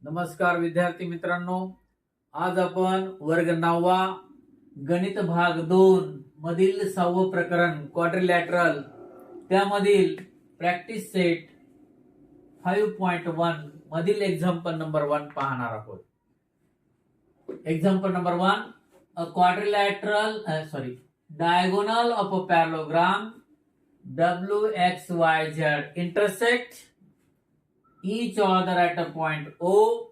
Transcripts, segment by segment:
नमस्कार विद्यार्थी मित्रांनो, आज आपण वर्ग 9वा गणित भाग 2 मधील 6वं प्रकरण क्वाड्रिलॅटरल त्यामधील प्रॅक्टिस सेट 5.1 मधील एक्झाम्पल नंबर 1 पाहणार आहोत. Example number 1, a quadrilateral diagonal of a parallelogram WXYZ intersect each other at a point O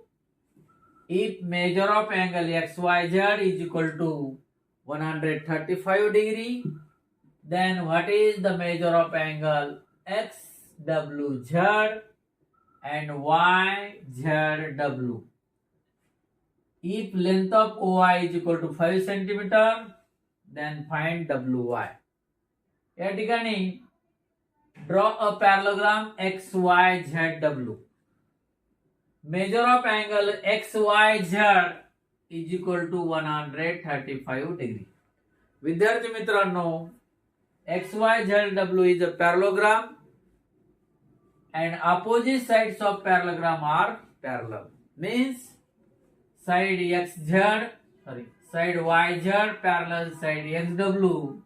if measure of angle XYZ is equal to 135 degree, then what is the measure of angle XWZ and YZW? If length of OI is equal to 5 centimeter, then find WY. या ठिकाणी draw a parallelogram XYZW. Measure of angle XYZ is equal to 135 degree. विद्यार्थी मित्रांनो, XYZW is a parallelogram and opposite sides of parallelogram are parallel. Means side YZ parallel side XW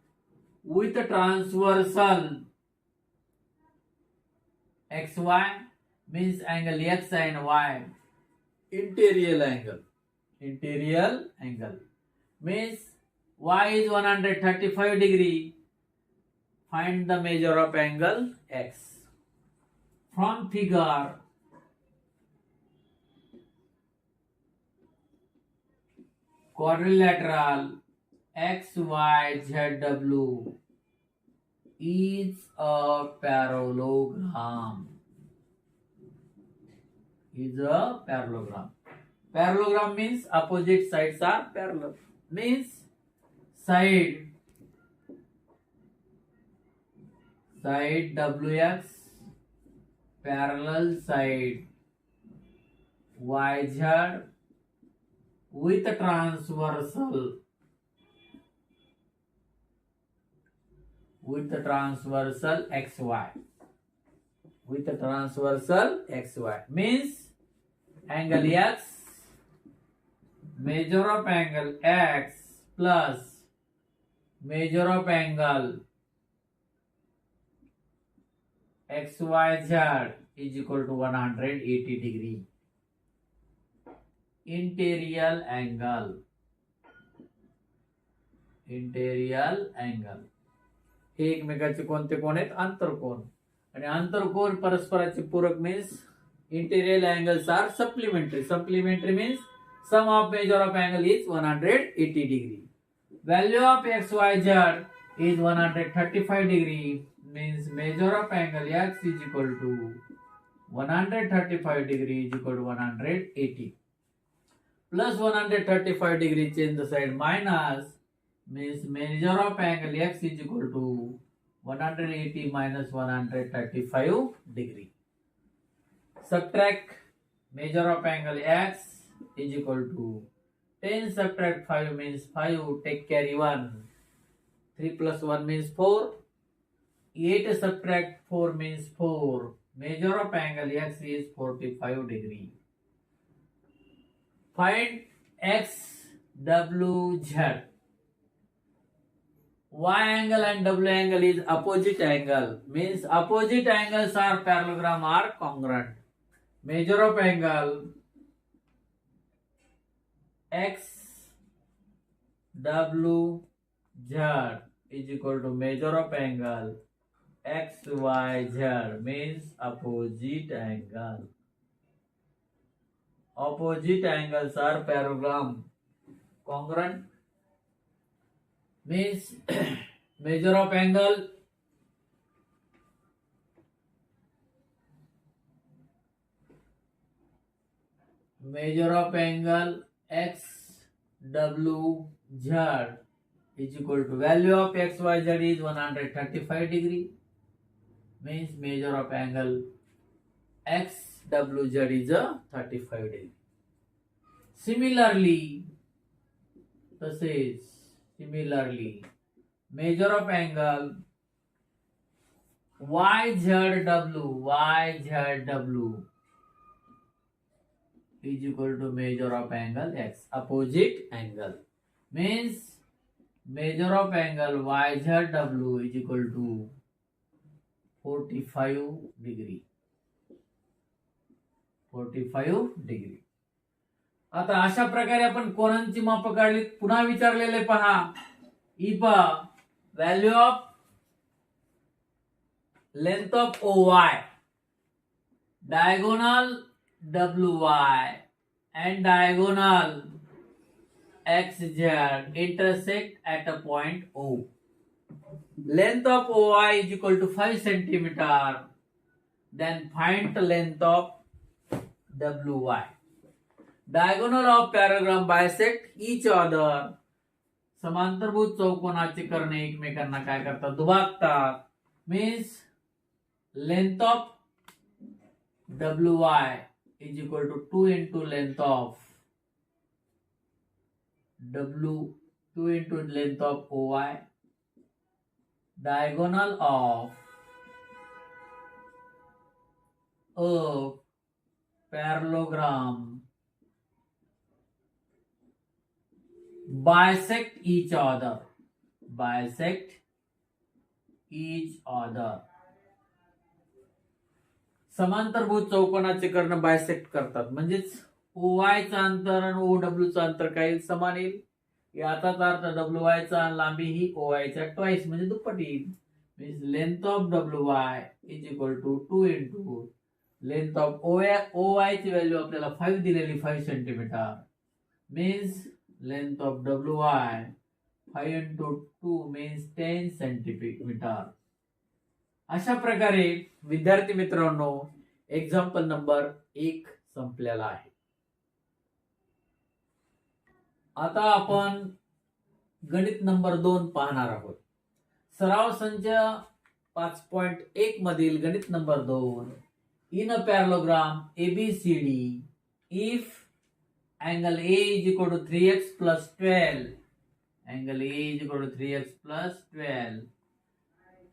with transversal XY means angle X and Y. Interior angle means Y is 135 degree. Find the measure of angle X. From figure, quadrilateral XYZW is a parallelogram. Parallelogram means opposite sides are parallel. Means side WX parallel side YZ with transversal XY means angle X, measure of angle X plus measure of angle XYZ is equal to 180 degree. Interior angle हे एकमेकाचे कोणते कोण आहेत? आंतरकोन. आणि आंतरकोन परस्पराचे पूरक means interior angles are supplementary means sum of measure of angle is 180 degree. Value of XYZ is 135 degree means measure of angle X is equal to 135 degree is equal to 180 plus 135 degree change the side minus means measure of angle X is equal to 180 minus 135 degree. Subtract measure of angle X is equal to 10 subtract 5 means 5, take carry 1, 3 plus 1 means 4, 8 subtract 4 means 4, measure of angle X is 45 degree. Find XWZ. Y angle and W angle is opposite angle means opposite angles are parallelogram are congruent. Measure of angle XWZ is equal to measure of angle XYZ means opposite angle. Opposite angles are parallelogram. Congruent means measure of angle XWZ is equal to value of XYZ is 135 degree means measure of angle XWZ is a 35 degree. Similarly, measure of angle YZW is equal to measure of angle x. Opposite angle means measure of angle YZW is equal to 45 degree. 45 degree. आता अशा प्रकारे आपण कोनांची माप काढली. पुन्हा विचारलेले पहा. Value of length of OY, diagonal WY and diagonal XZ intersect at a point O. Length of OY is equal to 5 centimeter. Then find the length of WY. Diagonal of parallelogram bisect each other. समांतरभुज चौकोनाचे कर्ण एकमेकांना काय करतात, दुभागतात. Means length of WY is equal to 2 into length of OY. Diagonal of a parallelogram bisect each other. समांतरभुज चौकोनाचे कर्ण bisect करतात. म्हणजेच OY चा अंतर आणि OW चा अंतर काय समान येईल. याचाच अर्थ WY चा लांबी ही OY च्या ट्वाइस म्हणजे दुप्पट येईल. Means length of WY is equal to 2 into length of OY ची व्हॅल्यू आपल्याला 5 दिलेली, 5 centimetre. Means length of WY 5 into 2 means 10 centimetre. अशा प्रकारे विद्यार्थी मित्रांनो एक्झाम्पल नंबर 1 संपलेला आहे. आता आपण गणित नंबर 2 पाहणार आहोत. सराव संच 5.1 मधील गणित number 2. In a parallelogram ABCD if angle A is equal to 3x plus 12, angle A is equal to 3x plus 12,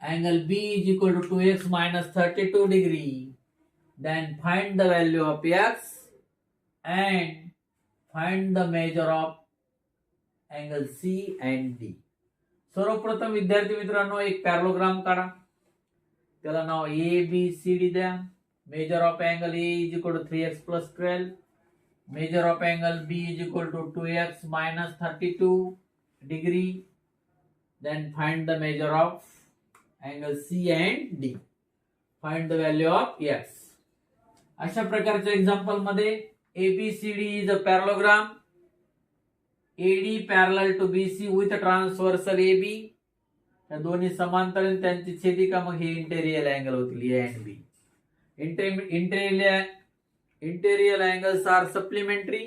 angle B is equal to 2x minus 32 degree, then find the value of x and find the measure of angle C and D. सर्वप्रथम विद्यार्थी मित्रांनो एक parallelogram काढा. त्याला नाव ABCD द्या. Major of angle A is equal to 3x plus 12. Measure of angle B is equal to 2x minus 32 degree. Then find the measure of angle C and D. Find the value of x. अशा प्रकारच्या example मध्ये ABCD is a parallelogram. AD parallel to BC with a transversal AB. या दोन्ही समांतर आणि त्यांची छेदिका मग हे इंटेरियर अँगल होतील A and B. Interior angles are supplementary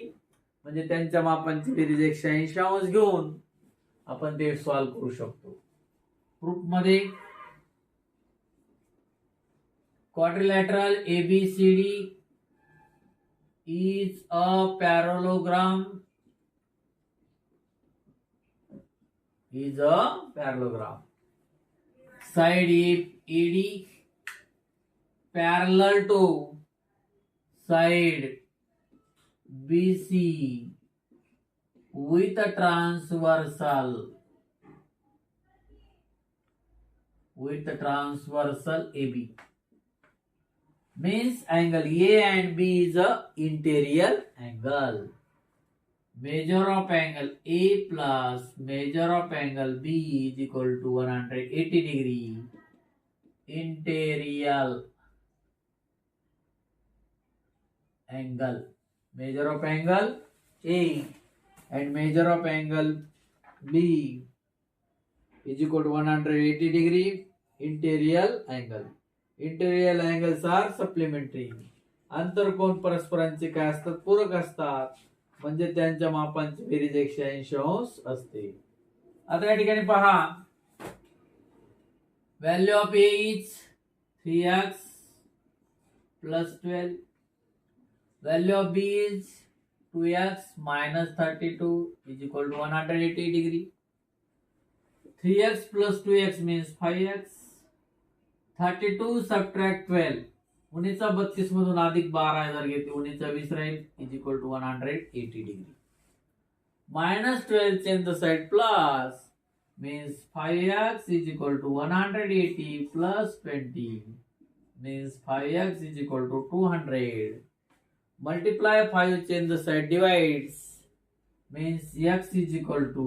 म्हणजे त्यांच्या मापांची बेरीज 180 अंश घेऊन आपण ते सॉल्व्ह करू शकतो. प्रूफ मध्ये quadrilateral ABCD is a parallelogram. Side AD parallel to side BC with a transversal AB. Means angle A and B is a interior angle. Measure of angle A plus measure of angle B is equal to 180 degree. Interior angle. Measure of angle A and measure of angle B is equal to 180 degree. Interior angle. Interior angles are supplementary. आंतरकोन परस्परांचे काय असतात, पूरक असतात. म्हणजे त्यांच्या मापांची berries 180 अंश असते. आता या ठिकाणी पहा value of A is 3x plus 12. Value of B is 2x minus 32 is equal to 180 degree. 3x plus 2x means 5x. 32 subtract 12 उन्हीचा 32 मधून अधिक 12 जर घेतली उन्हीचा 20 राहील is equal to 180 degree. -12 change the side plus means 5x is equal to 180 plus 20 means 5x is equal to 200. Multiply 5 change the side divides means x is equal to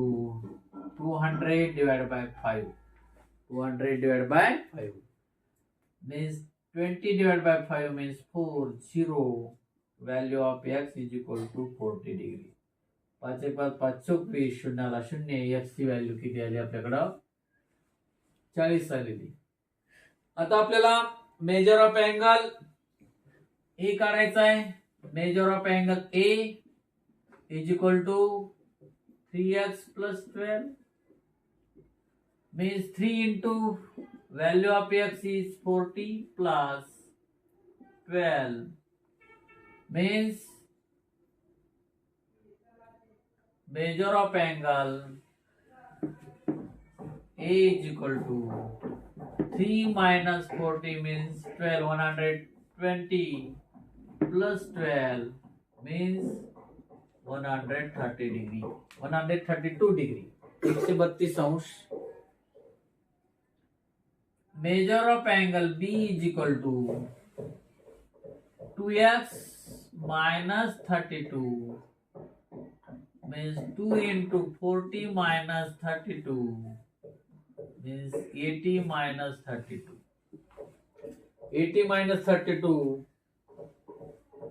200 divided by 5. 200 divided by 5 means 20 divided by 5 means 4. 0. Value of x is equal to 40 degree. 5 1 5 5 24 शून्याला शून्य x ची value किती आली आपल्याकडं 40 आलेली. आता आपल्याला major of angle A काढायचा आहे. Measure of angle A is equal to 3x plus 12 means 3 into value of x is 40 plus 12 means measure of angle A is equal to 3 minus 40 means 12. 120 plus 12 means 130 degree. 132 degree. 132 अंश. Measure of angle B is equal to 2x minus 32 means 2 into 40 minus 32 means 80 minus 32. 80 minus 32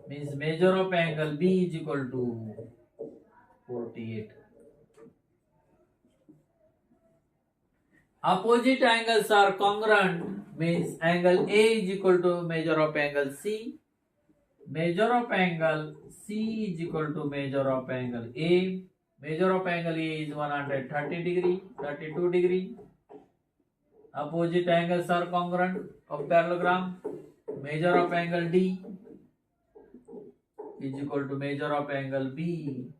means measure of angle B is equal to 48. Opposite angles are congruent means angle A is equal to measure of angle C. Measure of angle C is equal to measure of angle A. Measure of angle A is 130 degree, 32 degree. Opposite angles are congruent of parallelogram. Measure of angle D is equal to measure of angle B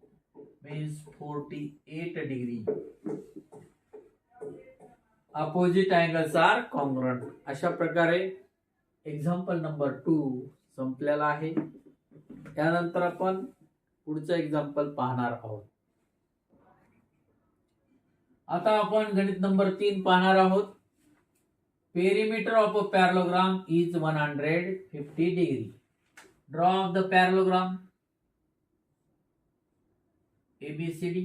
means 48 degree. Opposite angles are congruent. अशा प्रकारे example number 2 संपलेला आहे. त्यानंतर आपण पुढचं example पाहणार आहोत. आता आपण गणित नंबर 3 पाहणार आहोत. Perimeter of a parallelogram is 150 degree. Draw of the parallelogram ABCD.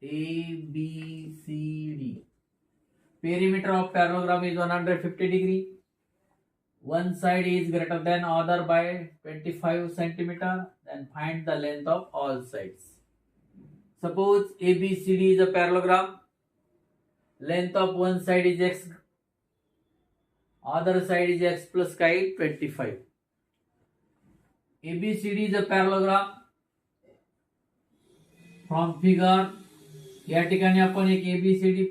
ABCD. Perimeter of parallelogram is 150 degree. One side is greater than other by 25 centimeter. Then find the length of all sides. Suppose ABCD is a parallelogram. Length of one side is x. Other side is x plus chi 25. ABCD is a parallelogram. From figure या ठिकाणी आपण एक ABCD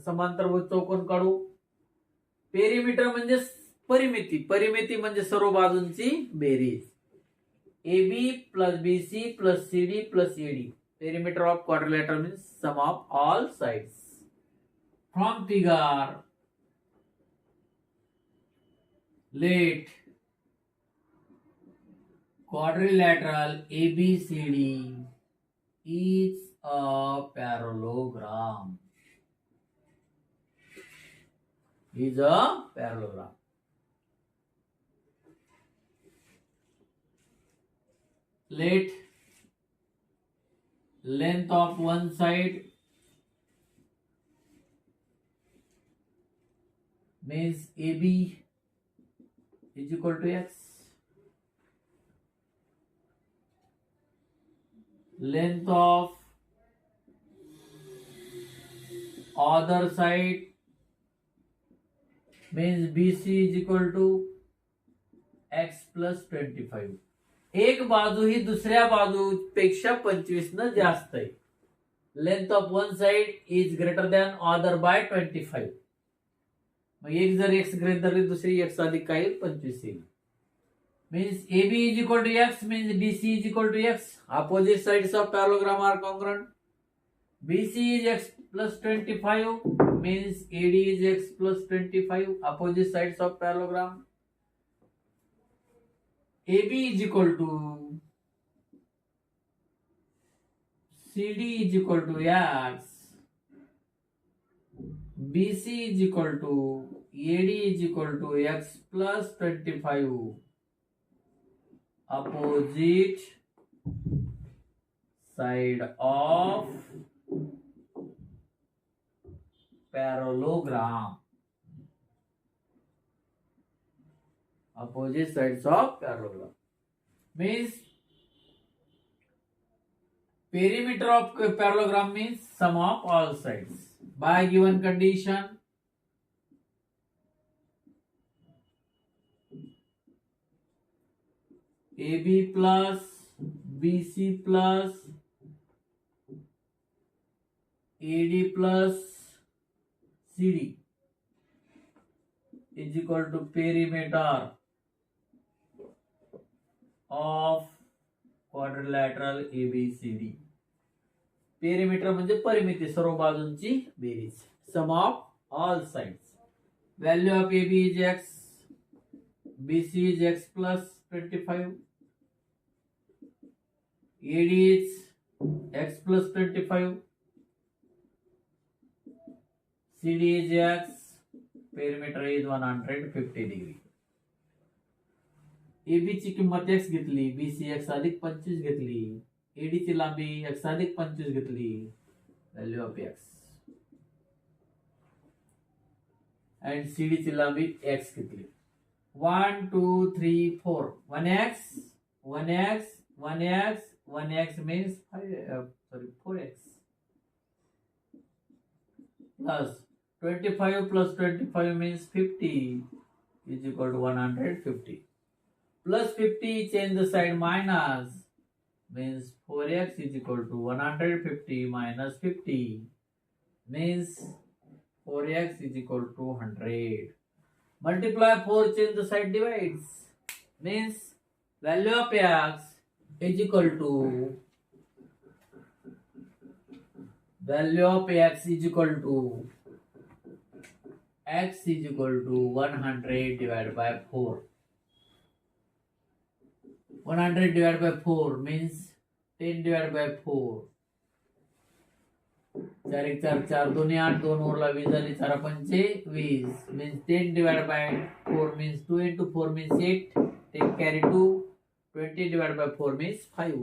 समांतरभुज चौकोन काढू. Perimeter म्हणजे परिमिती. परिमिती म्हणजे सर्व बाजूंची berries. AB plus BC plus CD plus AD. Perimeter of quadrilateral means sum of all sides. From figure, let quadrilateral ABCD is a parallelogram. Is a parallelogram. Let length of one side means AB is equal to x. Length of other side means BC is equal to x plus 25. एक बाजू ही दुसऱ्या बाजूपेक्षा 25 न जास्त आहे. Length of one side is greater than other by 25. मग एक जर x greater धरली दुसरी x अधिक काय 25 येईल. Means AB is equal to x means BC is equal to x. Opposite sides of parallelogram are congruent. BC is x plus 25 means AD is x plus 25, opposite sides of parallelogram. AB is equal to CD is equal to x, BC is equal to AD is equal to x plus 25, opposite side of parallelogram. Opposite sides of parallelogram means perimeter of parallelogram means sum of all sides. By given condition, AB plus BC plus AD plus CD is equal to perimeter of quadrilateral ABCD. Perimeter म्हणजे परिमिती, सर्व बाजूंची बेरीज. Sum of all sides. Value of AB is x, BC is x plus 25, AD is x plus 25, CD is x, perimeter is 150 degree. AB ची किंमत x घेतली, BC x अधिक 25 घेतली, AD ची लांबी x अधिक 25 घेतली, value of x, and CD ची लांबी x घेतली. 1 2 3 4 1x 1x 1x 1x means 4x plus 25 plus 25 means 50 is equal to 150. Plus 50, change the side, minus means 4x is equal to 150 minus 50 means 4x is equal to 100. Multiply 4, change the side, divides means value of x is equal to x is equal to 100 divided by 4. 100 divided by 4 means 10 divided by 4. 4 1 4 4 2 8 2 Urla 20 झाली 4 पंचे 20 means 10 divided by 4 means 2 into 4 means 8. Take carry 2. 20 divided by 4 means 5.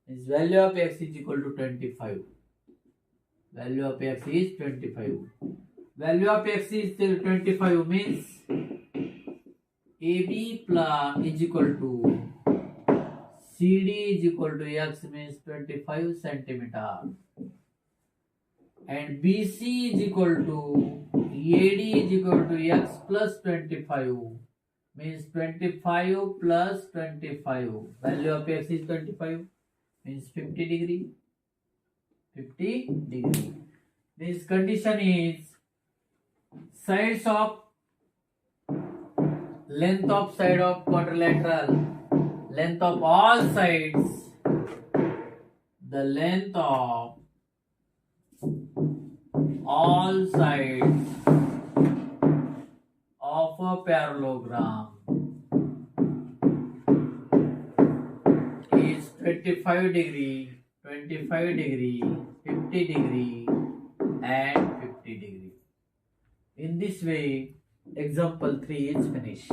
Means value of x is equal to 25. Value of x is 25. Value of x is still 25 means AB plus is equal to CD is equal to x means 25 centimeter, and BC is equal to AD is equal to x plus 25 means 25 plus 25. Value of x is 25 means 50 degree. 50 degree. This condition is sides of length of side of quadrilateral, length of all sides, the length of all sides of a parallelogram is 25 degree, 25 degree, 50 degree and 50 degree. In this way, example 3 is finished.